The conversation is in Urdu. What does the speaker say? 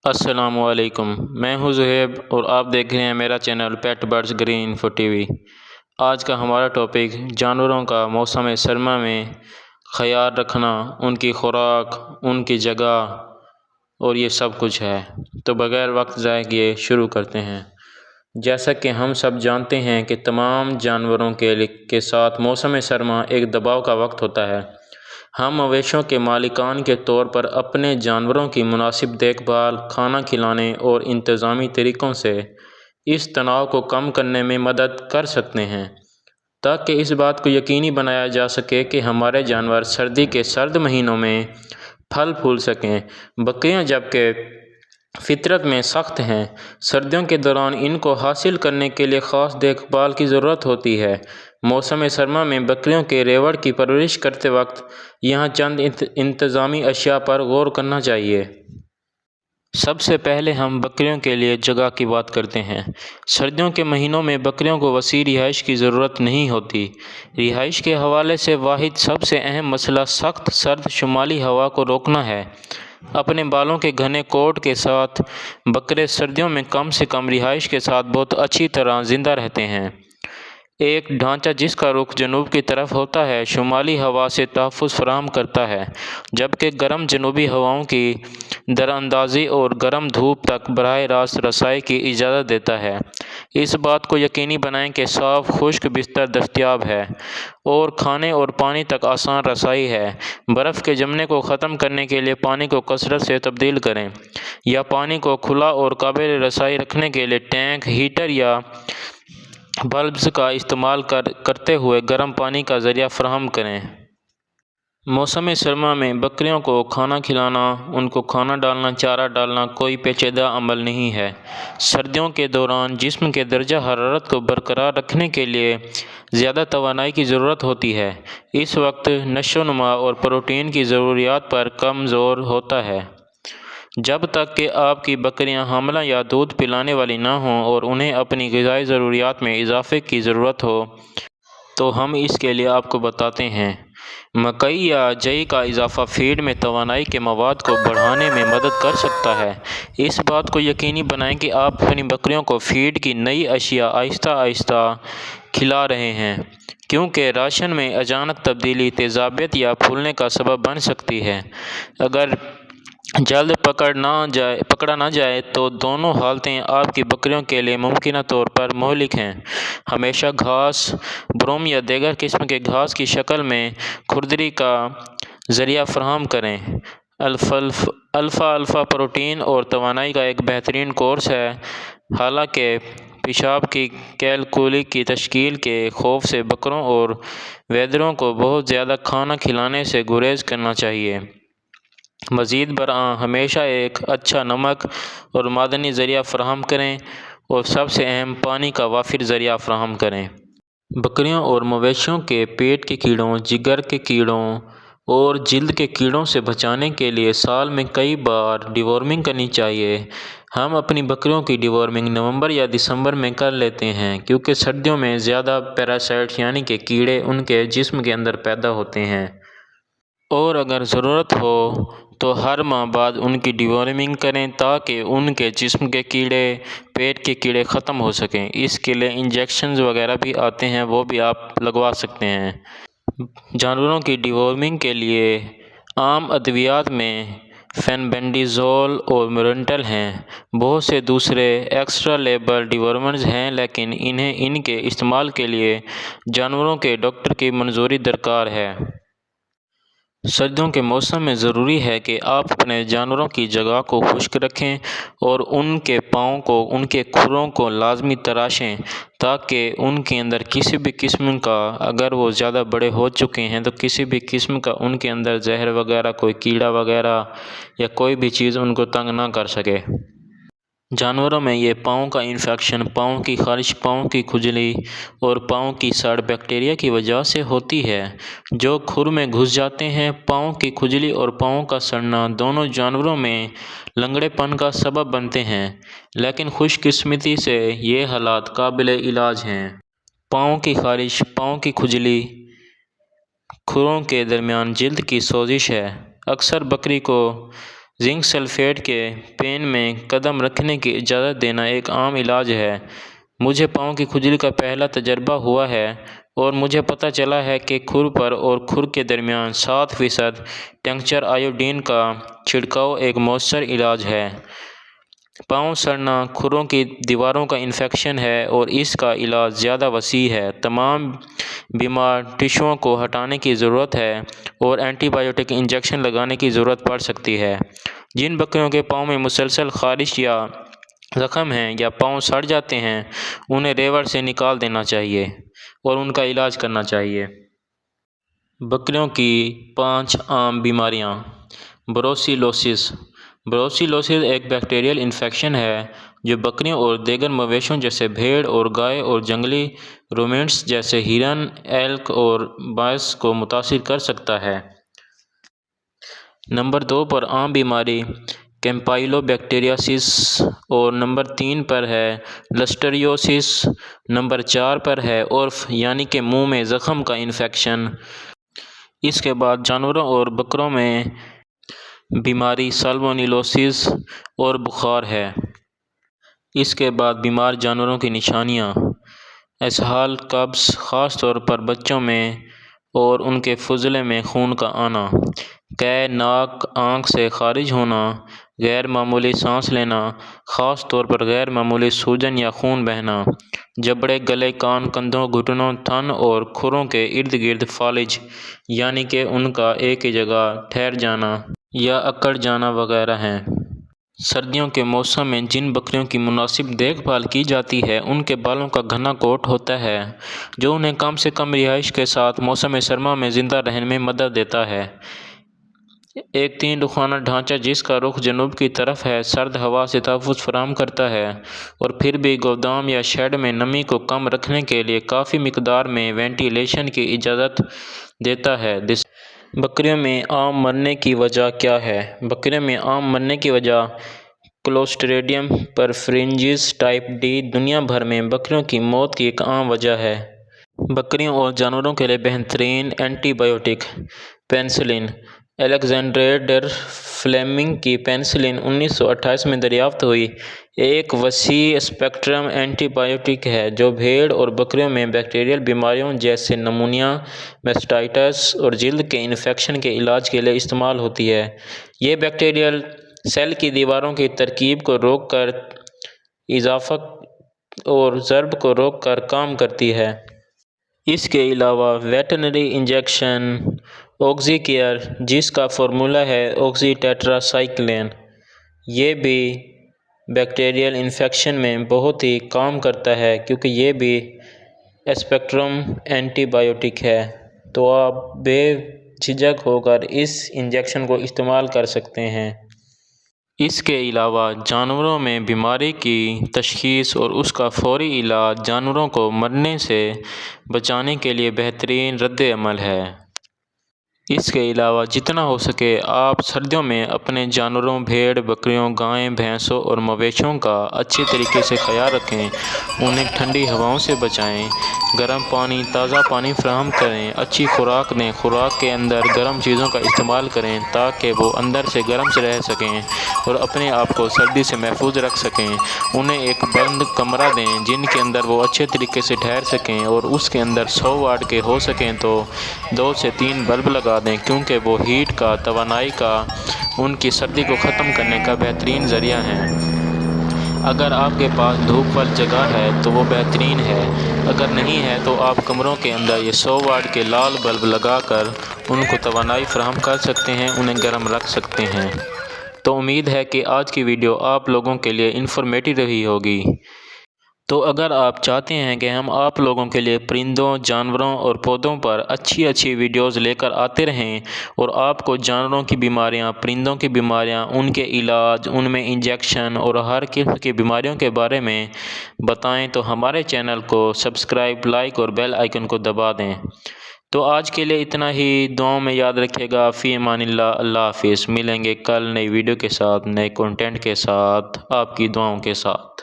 السلام علیکم، میں ہوں زہیب اور آپ دیکھ رہے ہیں میرا channel pet birds green info TV وی۔ آج کا ہمارا ٹاپک جانوروں کا موسم سرما میں خیال رکھنا، ان کی خوراک، ان کی جگہ اور یہ سب کچھ ہے۔ تو بغیر وقت ضائع کیے شروع کرتے ہیں۔ جیسا کہ ہم سب جانتے ہیں کہ تمام جانوروں کے ساتھ موسم سرما ایک دباؤ کا وقت ہوتا ہے۔ ہم مویشیوں کے مالکان کے طور پر اپنے جانوروں کی مناسب دیکھ بھال، کھانا کھلانے اور انتظامی طریقوں سے اس تناؤ کو کم کرنے میں مدد کر سکتے ہیں، تاکہ اس بات کو یقینی بنایا جا سکے کہ ہمارے جانور سردی کے سرد مہینوں میں پھل پھول سکیں۔ بکریاں جبکہ فطرت میں سخت ہیں، سردیوں کے دوران ان کو حاصل کرنے کے لیے خاص دیکھ بھال کی ضرورت ہوتی ہے۔ موسم سرما میں بکریوں کے ریوڑ کی پرورش کرتے وقت یہاں چند انتظامی اشیاء پر غور کرنا چاہیے۔ سب سے پہلے ہم بکریوں کے لیے جگہ کی بات کرتے ہیں۔ سردیوں کے مہینوں میں بکریوں کو وسیع رہائش کی ضرورت نہیں ہوتی۔ رہائش کے حوالے سے واحد سب سے اہم مسئلہ سخت سرد شمالی ہوا کو روکنا ہے۔ اپنے بالوں کے گھنے کوٹ کے ساتھ بکرے سردیوں میں کم سے کم رہائش کے ساتھ بہت اچھی طرح زندہ رہتے ہیں۔ ایک ڈھانچہ جس کا رخ جنوب کی طرف ہوتا ہے شمالی ہوا سے تحفظ فراہم کرتا ہے، جبکہ گرم جنوبی ہواؤں کی دراندازی اور گرم دھوپ تک براہ راست رسائی کی اجازت دیتا ہے۔ اس بات کو یقینی بنائیں کہ صاف خشک بستر دستیاب ہے اور کھانے اور پانی تک آسان رسائی ہے۔ برف کے جمنے کو ختم کرنے کے لیے پانی کو کثرت سے تبدیل کریں، یا پانی کو کھلا اور قابل رسائی رکھنے کے لیے ٹینک، ہیٹر یا بلبز کا استعمال کرتے ہوئے گرم پانی کا ذریعہ فراہم کریں۔ موسم سرما میں بکریوں کو کھانا کھلانا، ان کو کھانا ڈالنا، چارہ ڈالنا کوئی پیچیدہ عمل نہیں ہے۔ سردیوں کے دوران جسم کے درجہ حرارت کو برقرار رکھنے کے لیے زیادہ توانائی کی ضرورت ہوتی ہے۔ اس وقت نشو و نما اور پروٹین کی ضروریات پر کم زور ہوتا ہے۔ جب تک کہ آپ کی بکریاں حاملہ یا دودھ پلانے والی نہ ہوں اور انہیں اپنی غذائی ضروریات میں اضافے کی ضرورت ہو تو ہم اس کے لیے آپ کو بتاتے ہیں۔ مکئی یا جئی کا اضافہ فیڈ میں توانائی کے مواد کو بڑھانے میں مدد کر سکتا ہے۔ اس بات کو یقینی بنائیں کہ آپ اپنی بکریوں کو فیڈ کی نئی اشیاء آہستہ آہستہ کھلا رہے ہیں، کیونکہ راشن میں اچانک تبدیلی تیزابیت یا پھولنے کا سبب بن سکتی ہے۔ اگر جلد پکڑا نہ جائے تو دونوں حالتیں آپ کی بکریوں کے لیے ممکنہ طور پر مہلک ہیں۔ ہمیشہ گھاس، برم یا دیگر قسم کے گھاس کی شکل میں کھردری کا ذریعہ فراہم کریں۔ الفا پروٹین اور توانائی کا ایک بہترین کورس ہے۔ حالانکہ پیشاب کی کیلکولی کی تشکیل کے خوف سے بکروں اور ویدروں کو بہت زیادہ کھانا کھلانے سے گریز کرنا چاہیے۔ مزید برآں ہمیشہ ایک اچھا نمک اور معدنی ذریعہ فراہم کریں اور سب سے اہم پانی کا وافر ذریعہ فراہم کریں۔ بکریوں اور مویشیوں کے پیٹ کے کیڑوں، جگر کے کیڑوں اور جلد کے کیڑوں سے بچانے کے لیے سال میں کئی بار ڈیورمنگ کرنی چاہیے۔ ہم اپنی بکریوں کی ڈیورمنگ نومبر یا دسمبر میں کر لیتے ہیں، کیونکہ سردیوں میں زیادہ پیراسائٹس یعنی کہ کیڑے ان کے جسم کے اندر پیدا ہوتے ہیں، اور اگر ضرورت ہو تو ہر ماہ بعد ان کی ڈیورمنگ کریں تاکہ ان کے جسم کے کیڑے، پیٹ کے کیڑے ختم ہو سکیں۔ اس کے لیے انجیکشنز وغیرہ بھی آتے ہیں، وہ بھی آپ لگوا سکتے ہیں۔ جانوروں کی ڈیورمنگ کے لیے عام ادویات میں فینبینڈیزول اور مورنٹل ہیں۔ بہت سے دوسرے ایکسٹرا لیبل ڈیورمرز ہیں، لیکن ان کے استعمال کے لیے جانوروں کے ڈاکٹر کی منظوری درکار ہے۔ سردیوں کے موسم میں ضروری ہے کہ آپ اپنے جانوروں کی جگہ کو خشک رکھیں اور ان کے پاؤں کو، ان کے کھروں کو لازمی تراشیں تاکہ ان کے اندر کسی بھی قسم کا، اگر وہ زیادہ بڑے ہو چکے ہیں تو کسی بھی قسم کا ان کے اندر زہر وغیرہ، کوئی کیڑا وغیرہ یا کوئی بھی چیز ان کو تنگ نہ کر سکے۔ جانوروں میں یہ پاؤں کا انفیکشن، پاؤں کی خارش، پاؤں کی کھجلی اور پاؤں کی سڑ بیکٹیریا کی وجہ سے ہوتی ہے، جو کھر میں گھس جاتے ہیں۔ پاؤں کی کھجلی اور پاؤں کا سڑنا دونوں جانوروں میں لنگڑے پن کا سبب بنتے ہیں، لیکن خوش قسمتی سے یہ حالات قابل علاج ہیں۔ پاؤں کی خارش، پاؤں کی کھجلی، کھروں کے درمیان جلد کی سوزش ہے۔ اکثر بکری کو زنک سلفیٹ کے پین میں قدم رکھنے کی اجازت دینا ایک عام علاج ہے۔ مجھے پاؤں کی کھجلی کا پہلا تجربہ ہوا ہے اور مجھے پتہ چلا ہے کہ کھر پر اور کھر کے درمیان 7% ٹنکچر آیوڈین کا چھڑکاؤ ایک مؤثر علاج ہے۔ پاؤں سڑنا کھروں کی دیواروں کا انفیکشن ہے اور اس کا علاج زیادہ وسیع ہے۔ تمام بیمار ٹشوؤں کو ہٹانے کی ضرورت ہے اور اینٹی بایوٹک انجیکشن لگانے کی ضرورت پڑ سکتی ہے۔ جن بکریوں کے پاؤں میں مسلسل خارش یا زخم ہیں یا پاؤں سڑ جاتے ہیں انہیں ریوڑ سے نکال دینا چاہیے اور ان کا علاج کرنا چاہیے۔ بکریوں کی 5 عام بیماریاں۔ بروسیلوسس۔ بروسیلوسس ایک بیکٹیریل انفیکشن ہے جو بکریوں اور دیگر مویشیوں جیسے بھیڑ اور گائے اور جنگلی رومینٹس جیسے ہرن، ایلک اور بھینس کو متاثر کر سکتا ہے۔ نمبر 2 پر عام بیماری کیمپائلوبیکٹیریاسس اور نمبر 3 پر ہے لسٹریوسس۔ نمبر 4 پر ہے عرف یعنی کہ منہ میں زخم کا انفیکشن۔ اس کے بعد جانوروں اور بکروں میں بیماری سالمونیلوسس اور بخار ہے۔ اس کے بعد بیمار جانوروں کی نشانیاں اسہال، قبض خاص طور پر بچوں میں اور ان کے فضلے میں خون کا آنا، قے، ناک آنکھ سے خارج ہونا، غیر معمولی سانس لینا خاص طور پر غیر معمولی سوجن یا خون بہنا، جبڑے، گلے، کان، کندھوں، گھٹنوں، تھن اور کھروں کے ارد گرد فالج یعنی کہ ان کا ایک ہی جگہ ٹھہر جانا یا اکڑ جانا وغیرہ ہیں۔ سردیوں کے موسم میں جن بکریوں کی مناسب دیکھ بھال کی جاتی ہے ان کے بالوں کا گھنا کوٹ ہوتا ہے جو انہیں کم سے کم رہائش کے ساتھ موسم سرما میں زندہ رہنے میں مدد دیتا ہے۔ ایک 3 رخانہ ڈھانچہ جس کا رخ جنوب کی طرف ہے سرد ہوا سے تحفظ فراہم کرتا ہے اور پھر بھی گودام یا شیڈ میں نمی کو کم رکھنے کے لیے کافی مقدار میں وینٹیلیشن کی اجازت دیتا ہے۔ بکریوں میں عام مرنے کی وجہ کیا ہے؟ بکریوں میں عام مرنے کی وجہ کلوسٹریڈیم پرفرنجز ٹائپ ڈی دنیا بھر میں بکریوں کی موت کی ایک عام وجہ ہے۔ بکریوں اور جانوروں کے لیے بہترین anti biotic penicillin. Alexander Fleming کی پینسلن 1928 میں دریافت ہوئی ایک وسیع اسپیکٹرم اینٹی بایوٹک ہے جو بھیڑ اور بکریوں میں بیکٹیریل بیماریوں جیسے نمونیا، میسٹائٹس اور جلد کے انفیکشن کے علاج کے لیے استعمال ہوتی ہے۔ یہ بیکٹیریل سیل کی دیواروں کی ترقی کو روک کر اضافہ اور ضرب کو روک کر کام کرتی ہے۔ اس کے علاوہ ویٹرنری انجیکشن آکزی کیئر جس کا فارمولہ ہے آکزی ٹیٹرا سائکلین، یہ بھی بیکٹیریل انفیکشن میں بہت ہی کام کرتا ہے کیونکہ یہ بھی اسپیکٹرم اینٹی بایوٹک ہے، تو آپ بے جھجک ہو کر اس انجیکشن کو استعمال کر سکتے ہیں۔ اس کے علاوہ جانوروں میں بیماری کی تشخیص اور اس کا فوری علاج جانوروں کو مرنے سے بچانے کے لیے بہترین رد عمل ہے۔ اس کے علاوہ جتنا ہو سکے آپ سردیوں میں اپنے جانوروں بھیڑ، بکریوں، گائیں، بھینسوں اور مویشیوں کا اچھی طریقے سے خیال رکھیں، انہیں ٹھنڈی ہواؤں سے بچائیں، گرم پانی، تازہ پانی فراہم کریں، اچھی خوراک دیں، خوراک کے اندر گرم چیزوں کا استعمال کریں تاکہ وہ اندر سے گرم رہ سکیں اور اپنے آپ کو سردی سے محفوظ رکھ سکیں، انہیں ایک بند کمرہ دیں جن کے اندر وہ اچھے طریقے سے ٹھہر سکیں اور اس کے اندر 100 واٹ کے ہو سکیں تو 2 سے 3 بلب لگا دیں کیونکہ وہ ہیٹ کا، توانائی کا، ان کی سردی کو ختم کرنے کا بہترین ذریعہ ہیں۔ اگر آپ کے پاس دھوپ والی جگہ ہے تو وہ بہترین ہے، اگر نہیں ہے تو آپ کمروں کے اندر یہ 100 واٹ کے لال بلب لگا کر ان کو توانائی فراہم کر سکتے ہیں، انہیں گرم رکھ سکتے ہیں۔ تو امید ہے کہ آج کی ویڈیو آپ لوگوں کے لیے انفارمیٹیو رہی ہوگی۔ تو اگر آپ چاہتے ہیں کہ ہم آپ لوگوں کے لیے پرندوں، جانوروں اور پودوں پر اچھی ویڈیوز لے کر آتے رہیں اور آپ کو جانوروں کی بیماریاں، پرندوں کی بیماریاں، ان کے علاج، ان میں انجیکشن اور ہر قسم کی بیماریوں کے بارے میں بتائیں تو ہمارے چینل کو سبسکرائب، لائک اور بیل آئیکن کو دبا دیں۔ تو آج کے لیے اتنا ہی، دعاؤں میں یاد رکھیے گا۔ فی امان اللہ، اللہ حافظ۔ ملیں گے کل نئی ویڈیو کے ساتھ، نئے کنٹینٹ کے ساتھ، آپ کی دعاؤں کے ساتھ۔